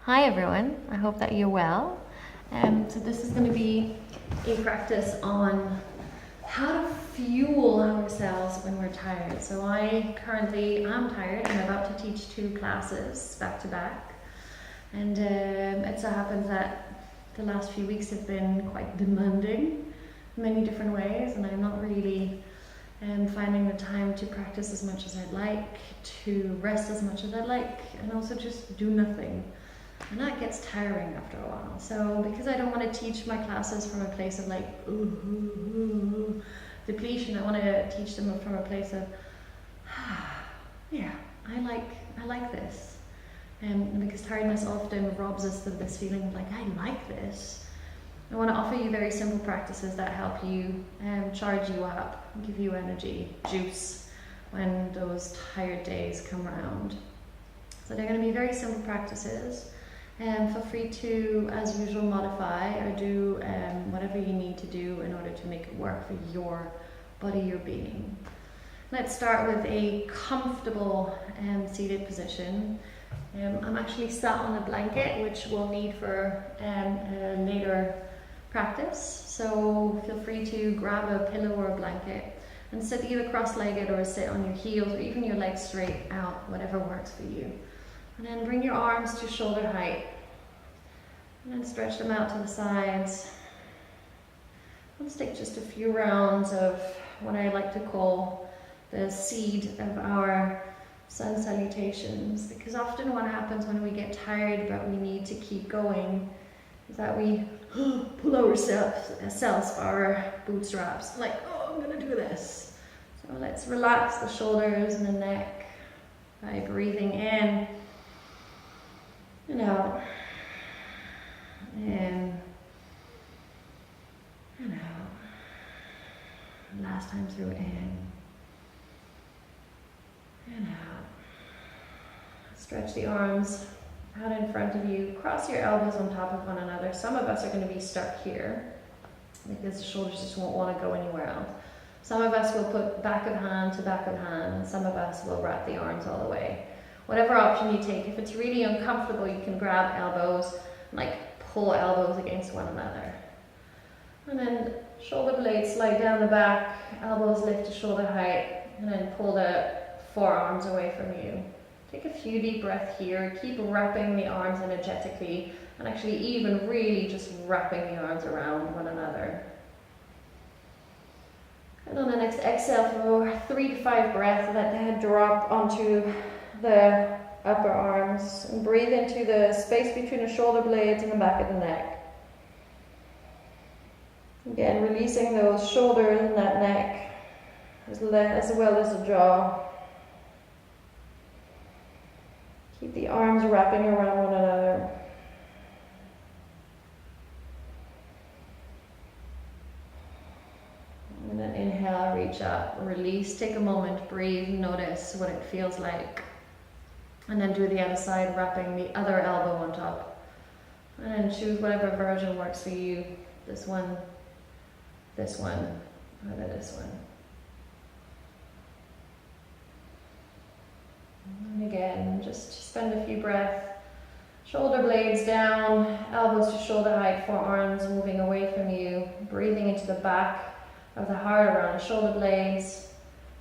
Hi everyone, I hope that you're well. So this is going to be a practice on how to fuel ourselves when we're tired. So I currently am tired. I'm about to teach 2 classes back to back. And it so happens that the last few weeks have been quite demanding in many different ways, and I'm not really finding the time to practice as much as I'd like, to rest as much as I'd like, and also just do nothing. And that gets tiring after a while. So because I don't want to teach my classes from a place of like depletion, I want to teach them from a place of yeah, I like this. Because tiredness often robs us of this feeling of like, I like this. I want to offer you very simple practices that help you charge you up, give you energy, juice when those tired days come around. So they're going to be very simple practices. Feel free to, as usual, modify or do whatever you need to do in order to make it work for your body, your being. Let's start with a comfortable seated position. I'm actually sat on a blanket, which we'll need for a later practice. So feel free to grab a pillow or a blanket and sit either cross-legged or sit on your heels or even your legs straight out, whatever works for you. And then bring your arms to shoulder height. And then stretch them out to the sides. Let's take just a few rounds of what I like to call the seed of our sun salutations. Because often what happens when we get tired but we need to keep going is that we pull ourselves our bootstraps. Like, oh, I'm going to do this. So let's relax the shoulders and the neck by breathing in and out, in and out. Last time through, in and out. Stretch the arms out in front of you. Cross your elbows on top of one another. Some of us are going to be stuck here because the shoulders just won't want to go anywhere else. Some of us will put back of hand to back of hand, and some of us will wrap the arms all the way. Whatever option you take. If it's really uncomfortable, you can grab elbows, like pull elbows against one another. And then shoulder blades slide down the back, elbows lift to shoulder height, and then pull the forearms away from you. Take a few deep breaths here. Keep wrapping the arms energetically, and actually even really just wrapping the arms around one another. And on the next exhale, for 3 to 5 breaths, let the head drop onto the upper arms and breathe into the space between the shoulder blades and the back of the neck. Again, releasing those shoulders and that neck as well as the jaw. Keep the arms wrapping around one another. And then inhale, reach up, release, take a moment, breathe, notice what it feels like. And then do the other side, wrapping the other elbow on top. And then choose whatever version works for you. This one, or this one. And again, just spend a few breaths. Shoulder blades down, elbows to shoulder height, forearms moving away from you. Breathing into the back of the heart around the shoulder blades.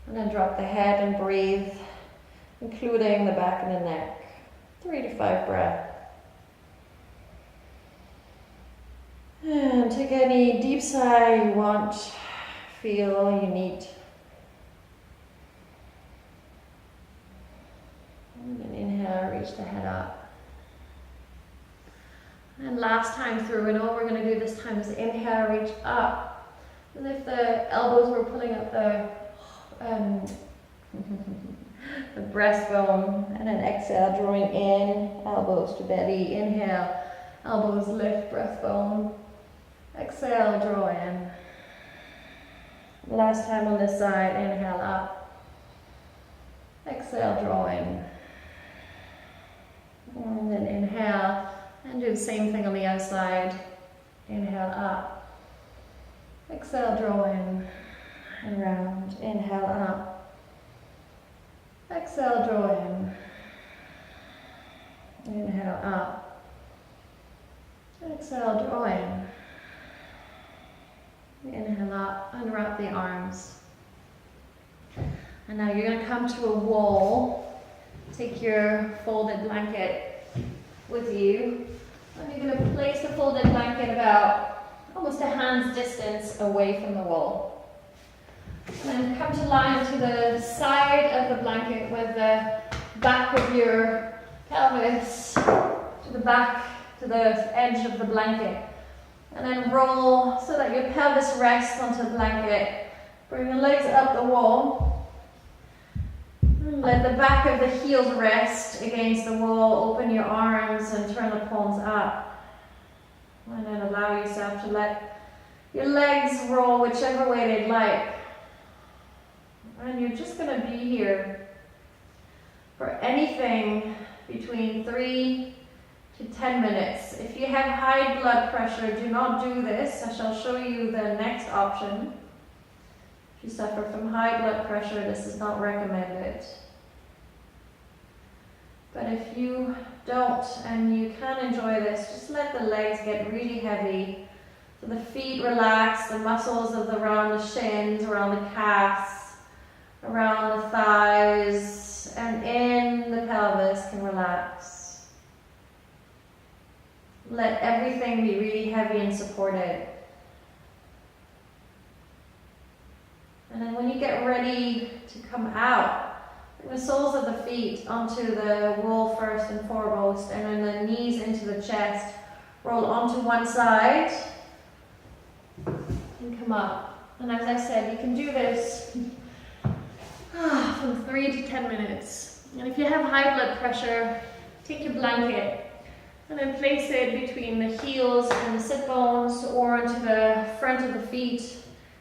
And then drop the head and breathe, including the back and the neck. 3 to 5 breaths. And take any deep sigh you want, feel you need. And then inhale, reach the head up. And last time through, and all we're going to do this time is inhale, reach up. And if the elbows were pulling up the breastbone, and then exhale, drawing in, elbows to belly. Inhale, elbows lift, breastbone. Exhale, draw in. Last time on this side, inhale up. Exhale, draw in. And then inhale, and do the same thing on the outside. Inhale up. Exhale, draw in. And round. Inhale up. Exhale, draw in. Inhale up. Exhale, draw in. Inhale up, unwrap the arms. And now you're going to come to a wall. Take your folded blanket with you. And you're going to place the folded blanket about almost a hand's distance away from the wall. And then come to lie onto the side of the blanket with the back of your pelvis to the back, to the edge of the blanket. And then roll so that your pelvis rests onto the blanket. Bring the legs up the wall. And let the back of the heels rest against the wall. Open your arms and turn the palms up. And then allow yourself to let your legs roll whichever way they'd like. And you're just going to be here for anything between 3 to 10 minutes. If you have high blood pressure, do not do this. I shall show you the next option. If you suffer from high blood pressure, this is not recommended. But if you don't and you can enjoy this, just let the legs get really heavy. So the feet relax, the muscles around the shins, around the calves, around the thighs, and in the pelvis can relax. Let everything be really heavy and supported. And then when you get ready to come out, bring the soles of the feet onto the wall first and foremost, and then the knees into the chest. Roll onto one side and come up. And as I said, you can do this from 3 to 10 minutes. And if you have high blood pressure, take your blanket and then place it between the heels and the sit bones or onto the front of the feet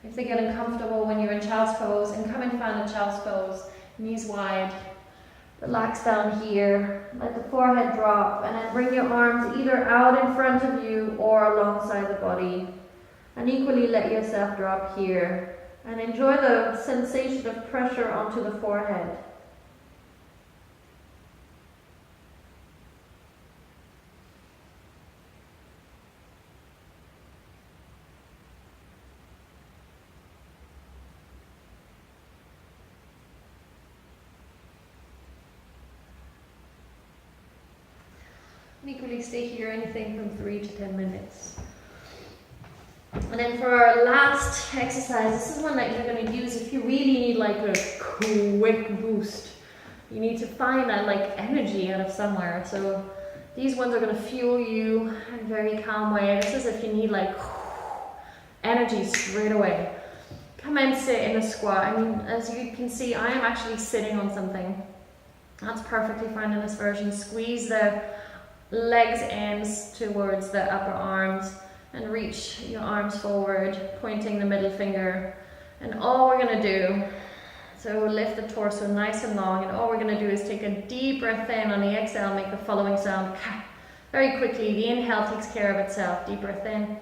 if they get uncomfortable when you're in child's pose, and come into final child's pose, knees wide. Relax down here, let the forehead drop, and then bring your arms either out in front of you or alongside the body. And equally let yourself drop here. And enjoy the sensation of pressure onto the forehead. Equally stay here anything from 3 to 10 minutes. And then for our last exercise, this is one that you're going to use if you really need like a quick boost. You need to find that like energy out of somewhere. So these ones are going to fuel you in a very calm way. This is if you need like energy straight away. Come and sit in a squat. I mean, as you can see, I am actually sitting on something. That's perfectly fine in this version. Squeeze the legs ends towards the upper arms and reach your arms forward, pointing the middle finger. And all we're going to do, so lift the torso nice and long, and all we're going to do is take a deep breath in. On the exhale, make the following sound. Very quickly, the inhale takes care of itself. Deep breath in.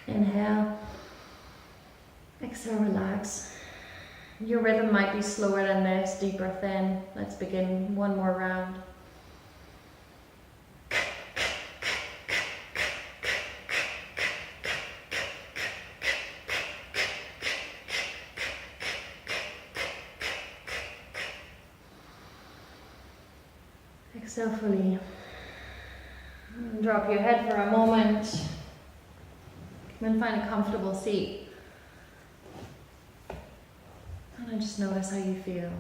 Inhale, exhale, relax. Your rhythm might be slower than this. Deep breath in. Let's begin one more round. Exhale fully. And drop your head for a moment. And find a comfortable seat. And just notice how you feel.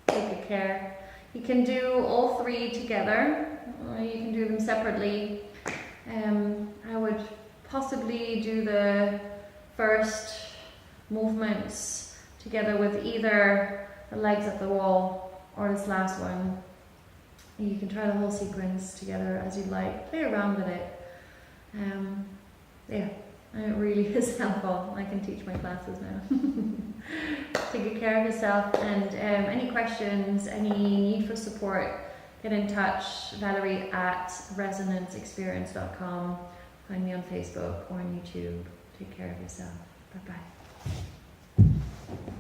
Take good care. You can do all three together, or you can do them separately. I would possibly do the first movements together with either the legs at the wall or this last one. You can try the whole sequence together as you like. Play around with it. Yeah, it really is helpful. I can teach my classes now. Take good care of yourself, and any questions, any need for support, get in touch. Valerie at resonanceexperience.com. Find me on Facebook or on YouTube. Take care of yourself. Bye bye.